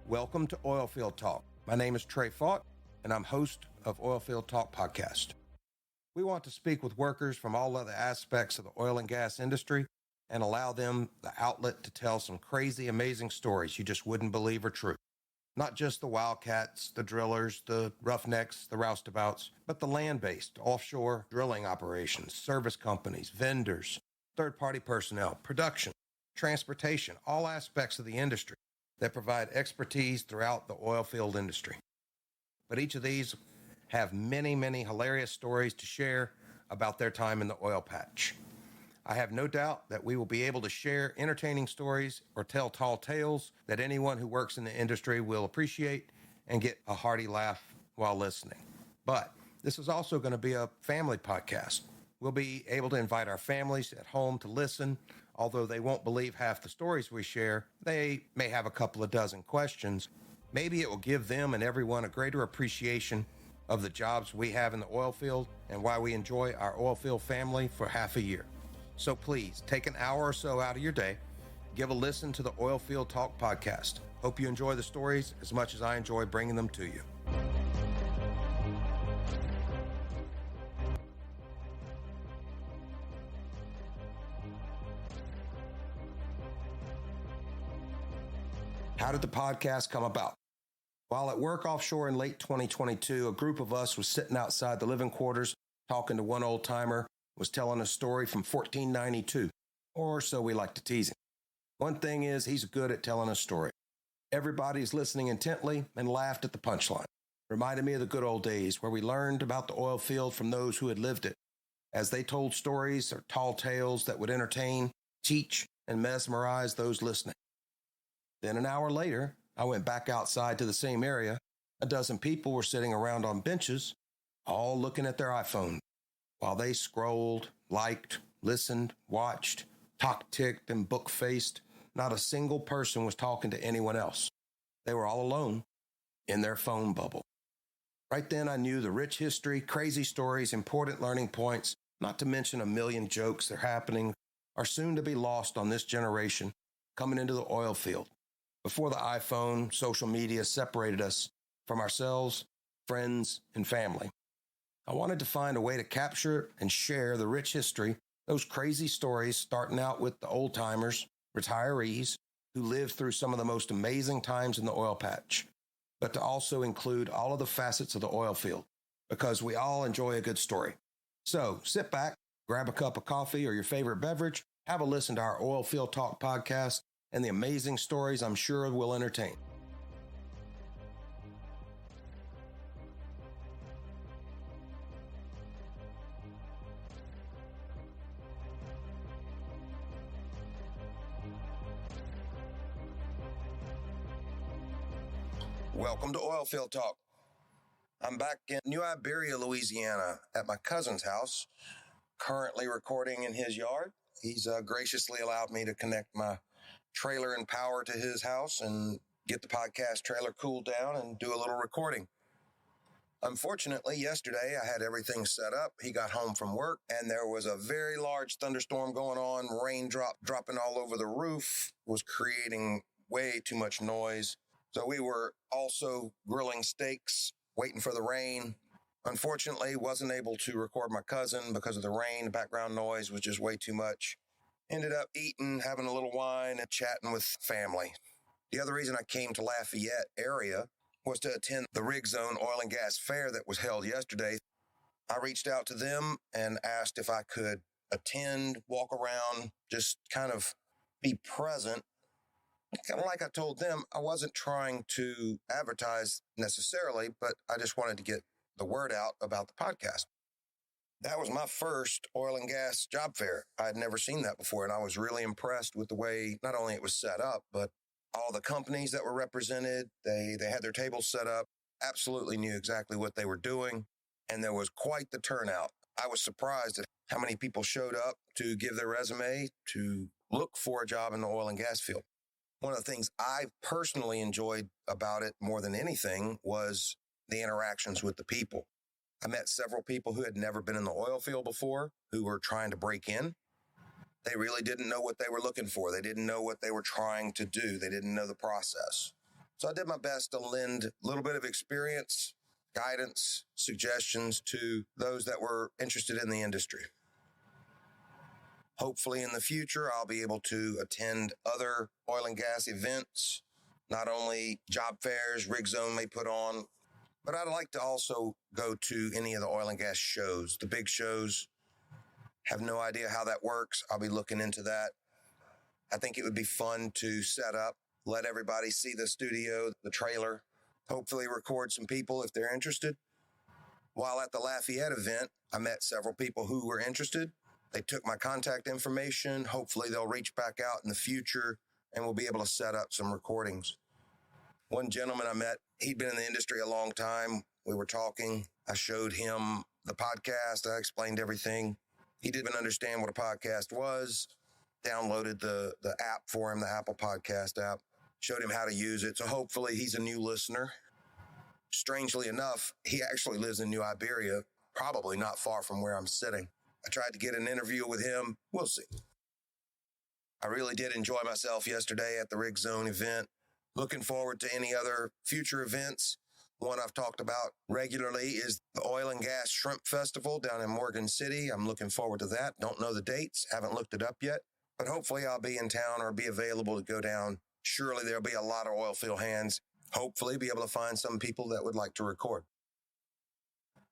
Welcome to Oilfield Talk. My name is Trey Faught, and I'm host of Oilfield Talk Podcast. We want to speak with workers from all other aspects of the oil and gas industry and allow them the outlet to tell some crazy, amazing stories you just wouldn't believe are true. Not just the wildcats, the drillers, the roughnecks, the roustabouts, but the land-based, offshore drilling operations, service companies, vendors, third-party personnel, production, transportation, all aspects of the industry that provide expertise throughout the oil field industry. But each of these have many, many hilarious stories to share about their time in the oil patch. I have no doubt that we will be able to share entertaining stories or tell tall tales that anyone who works in the industry will appreciate and get a hearty laugh while listening. But this is also going to be a family podcast. We'll be able to invite our families at home to listen. Although they won't believe half the stories we share, they may have a couple of dozen questions. Maybe it will give them and everyone a greater appreciation of the jobs we have in the oil field and why we enjoy our oil field family for half a year. So please take an hour or so out of your day, give a listen to the Oilfield Talk podcast. Hope you enjoy the stories as much as I enjoy bringing them to you. How did the podcast come about? While at work offshore in late 2022, a group of us was sitting outside the living quarters talking to one old timer was telling a story from 1492, or so we like to tease him. One thing is, he's good at telling a story. Everybody's listening intently and laughed at the punchline. Reminded me of the good old days where we learned about the oil field from those who had lived it, as they told stories or tall tales that would entertain, teach, and mesmerize those listening. Then an hour later, I went back outside to the same area. A dozen people were sitting around on benches, all looking at their iPhone, while they scrolled, liked, listened, watched, talk-ticked, and book-faced. Not a single person was talking to anyone else. They were all alone in their phone bubble. Right then, I knew the rich history, crazy stories, important learning points, not to mention a million jokes that are happening, are soon to be lost on this generation coming into the oil field. Before the iPhone, social media separated us from ourselves, friends, and family. I wanted to find a way to capture and share the rich history, those crazy stories, starting out with the old-timers, retirees, who lived through some of the most amazing times in the oil patch, but to also include all of the facets of the oil field, because we all enjoy a good story. So sit back, grab a cup of coffee or your favorite beverage, have a listen to our Oilfield Talk podcast, and the amazing stories I'm sure will entertain. Welcome to Oilfield Talk. I'm back in New Iberia, Louisiana, at my cousin's house, currently recording in his yard. He's graciously allowed me to connect my trailer and power to his house and get the podcast trailer cooled down and do a little recording. Unfortunately, yesterday I had everything set up. He got home from work and there was a very large thunderstorm going on. Raindrop dropping all over the roof was creating way too much noise. So we were also grilling steaks, waiting for the rain. Unfortunately, wasn't able to record my cousin because of the rain. The background noise was just way too much. Ended up eating, having a little wine, and chatting with family. The other reason I came to Lafayette area was to attend the Rigzone oil and gas fair that was held yesterday. I reached out to them and asked if I could attend, walk around, just kind of be present. Kind of like I told them, I wasn't trying to advertise necessarily, but I just wanted to get the word out about the podcast. That was my first oil and gas job fair. I had never seen that before, and I was really impressed with the way not only it was set up, but all the companies that were represented. They had their tables set up, absolutely knew exactly what they were doing, and there was quite the turnout. I was surprised at how many people showed up to give their resume to look for a job in the oil and gas field. One of the things I personally enjoyed about it more than anything was the interactions with the people. I met several people who had never been in the oil field before, who were trying to break in. They really didn't know what they were looking for. They didn't know what they were trying to do. They didn't know the process. So I did my best to lend a little bit of experience, guidance, suggestions to those that were interested in the industry. Hopefully in the future, I'll be able to attend other oil and gas events, not only job fairs Rigzone may put on, but I'd like to also go to any of the oil and gas shows, the big shows. Have no idea how that works. I'll be looking into that. I think it would be fun to set up, let everybody see the studio, the trailer, hopefully record some people if they're interested. While at the Lafayette event, I met several people who were interested. They took my contact information. Hopefully they'll reach back out in the future and we'll be able to set up some recordings. One gentleman I met, he'd been in the industry a long time. We were talking. I showed him the podcast. I explained everything. He didn't understand what a podcast was. Downloaded the app for him, the Apple Podcast app. Showed him how to use it. So hopefully he's a new listener. Strangely enough, he actually lives in New Iberia, probably not far from where I'm sitting. I tried to get an interview with him. We'll see. I really did enjoy myself yesterday at the Rigzone event. Looking forward to any other future events. One I've talked about regularly is the Oil and Gas Shrimp Festival down in Morgan City. I'm looking forward to that. Don't know the dates. Haven't looked it up yet. But hopefully I'll be in town or be available to go down. Surely there'll be a lot of oil field hands. Hopefully be able to find some people that would like to record.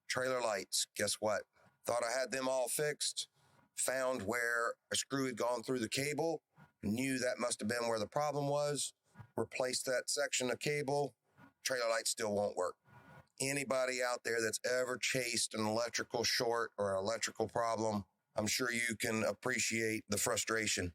Trailer lights. Guess what? Thought I had them all fixed. Found where a screw had gone through the cable. Knew that must have been where the problem was. Replaced that section of cable. Trailer light still won't work. Anybody out there that's ever chased an electrical short or an electrical problem, I'm sure you can appreciate the frustration.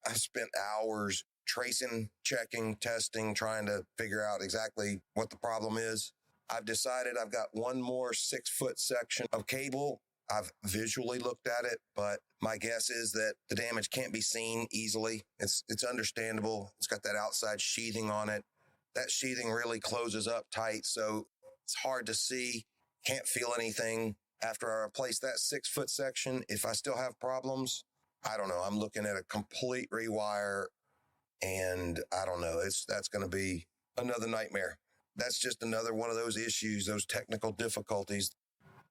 I've spent hours tracing, checking, testing, trying to figure out exactly what the problem is. I've decided I've got one more 6-foot section of cable. I've visually looked at it, but my guess is that the damage can't be seen easily. It's understandable. It's got that outside sheathing on it. That sheathing really closes up tight, so it's hard to see. Can't feel anything. After I replace that 6-foot section, if I still have problems, I don't know. I'm looking at a complete rewire, and I don't know. That's going to be another nightmare. That's just another one of those issues, those technical difficulties.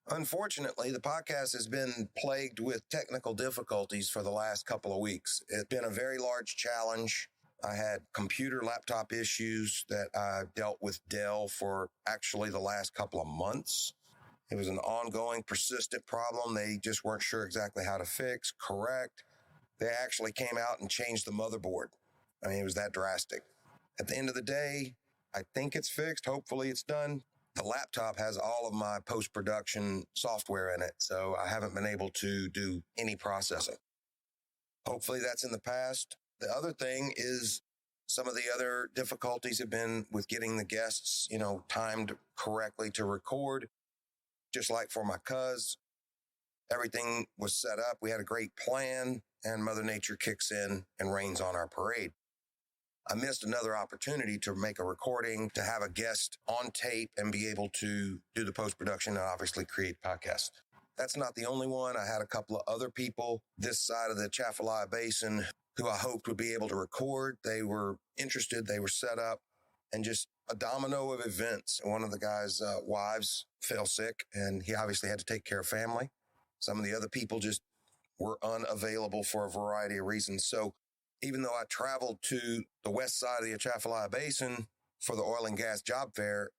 Unfortunately, the podcast has been plagued with technical difficulties for the last couple of weeks. It's been a very large challenge. I had computer laptop issues that I dealt with Dell for actually the last couple of months. It was an ongoing, persistent problem. They just weren't sure exactly how to fix, correct. They actually came out and changed the motherboard. I mean, it was that drastic. At the end of the day, I think it's fixed. Hopefully it's done. The laptop has all of my post-production software in it, so I haven't been able to do any processing. Hopefully that's in the past. The other thing is some of the other difficulties have been with getting the guests, timed correctly to record. Just like for my cuz, everything was set up. We had a great plan, and Mother Nature kicks in and rains on our parade. I missed another opportunity to make a recording, to have a guest on tape and be able to do the post-production and obviously create podcasts. That's not the only one. I had a couple of other people this side of the Atchafalaya Basin who I hoped would be able to record. They were interested. They were set up, and just a domino of events. One of the guys' wives fell sick, and he obviously had to take care of family. Some of the other people just were unavailable for a variety of reasons. So even though I traveled to the west side of the Atchafalaya Basin for the oil and gas job fair,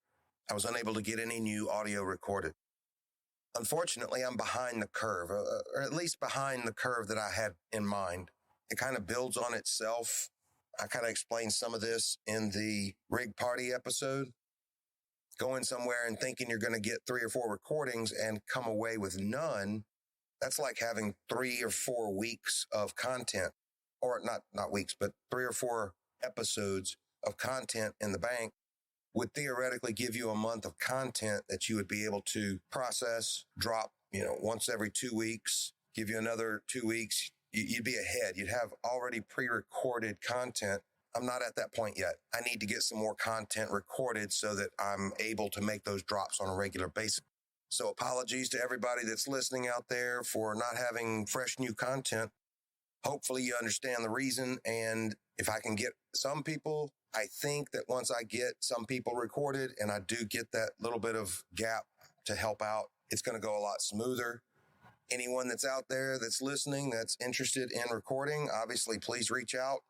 I was unable to get any new audio recorded. Unfortunately, I'm behind the curve, or at least behind the curve that I had in mind. It kind of builds on itself. I kind of explained some of this in the rig party episode. Going somewhere and thinking you're going to get 3 or 4 recordings and come away with none, that's like having 3 or 4 weeks of content, or not weeks, but 3 or 4 episodes of content in the bank would theoretically give you a month of content that you would be able to process, drop, once every 2 weeks, give you another 2 weeks. You'd be ahead. You'd have already pre-recorded content. I'm not at that point yet. I need to get some more content recorded so that I'm able to make those drops on a regular basis. So apologies to everybody that's listening out there for not having fresh new content. Hopefully you understand the reason. And if I can get some people I think that once I get some people recorded and I do get that little bit of gap to help out, it's going to go a lot smoother. Anyone that's out there that's listening, that's interested in recording, obviously, please reach out.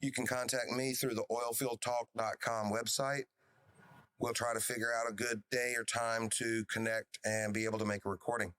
You can contact me through the oilfieldtalk.com website. We'll try to figure out a good day or time to connect and be able to make a recording.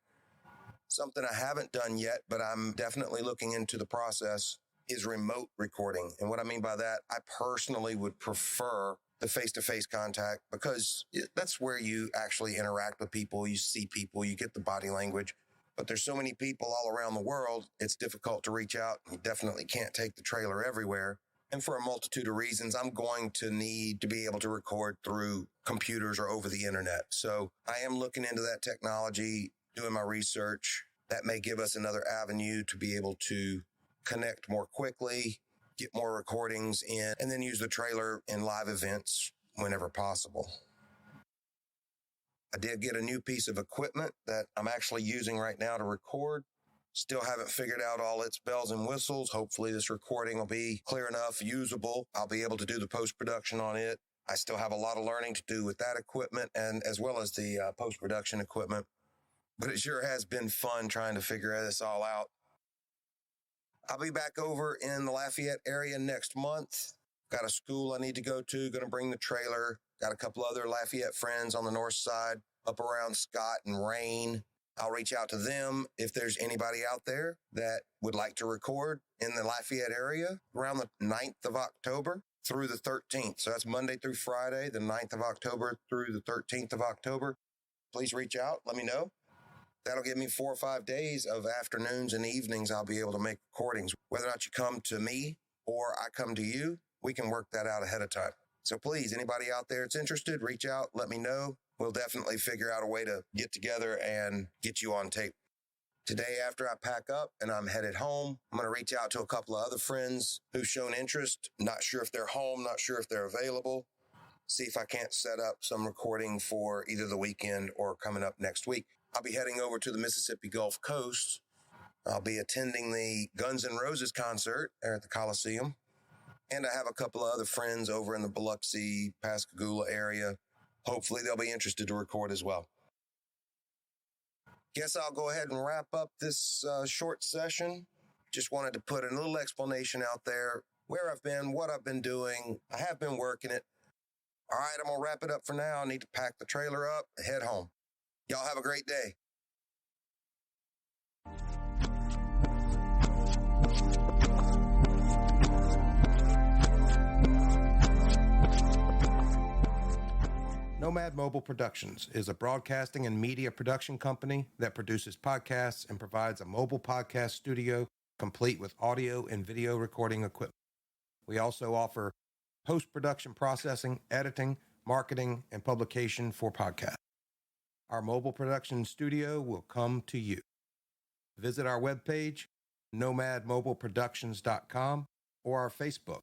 Something I haven't done yet, but I'm definitely looking into the process, is remote recording. And what I mean by that, I personally would prefer the face-to-face contact because that's where you actually interact with people. You see people, you get the body language. But there's so many people all around the world, it's difficult to reach out. You definitely can't take the trailer everywhere. And for a multitude of reasons, I'm going to need to be able to record through computers or over the internet. So I am looking into that technology, doing my research. That may give us another avenue to be able to connect more quickly, get more recordings in, and then use the trailer in live events whenever possible. I did get a new piece of equipment that I'm actually using right now to record. Still haven't figured out all its bells and whistles. Hopefully this recording will be clear enough, usable. I'll be able to do the post-production on it. I still have a lot of learning to do with that equipment and as well as the post-production equipment. But it sure has been fun trying to figure this all out. I'll be back over in the Lafayette area next month. Got a school I need to go to, going to bring the trailer. Got a couple other Lafayette friends on the north side, up around Scott and Rain. I'll reach out to them if there's anybody out there that would like to record in the Lafayette area around the 9th of October through the 13th. So that's Monday through Friday, the 9th of October through the 13th of October. Please reach out. Let me know. That'll give me 4 or 5 days of afternoons and evenings I'll be able to make recordings. Whether or not you come to me or I come to you, we can work that out ahead of time. So please, anybody out there that's interested, reach out, let me know. We'll definitely figure out a way to get together and get you on tape. Today, after I pack up and I'm headed home, I'm going to reach out to a couple of other friends who've shown interest. Not sure if they're home, not sure if they're available. See if I can't set up some recording for either the weekend or coming up next week. I'll be heading over to the Mississippi Gulf Coast. I'll be attending the Guns N' Roses concert there at the Coliseum. And I have a couple of other friends over in the Biloxi, Pascagoula area. Hopefully they'll be interested to record as well. Guess I'll go ahead and wrap up this short session. Just wanted to put a little explanation out there, where I've been, what I've been doing. I have been working it. All right, I'm going to wrap it up for now. I need to pack the trailer up and head home. Y'all have a great day. Nomad Mobile Productions is a broadcasting and media production company that produces podcasts and provides a mobile podcast studio complete with audio and video recording equipment. We also offer post-production processing, editing, marketing, and publication for podcasts. Our mobile production studio will come to you. Visit our webpage, nomadmobileproductions.com, or our Facebook.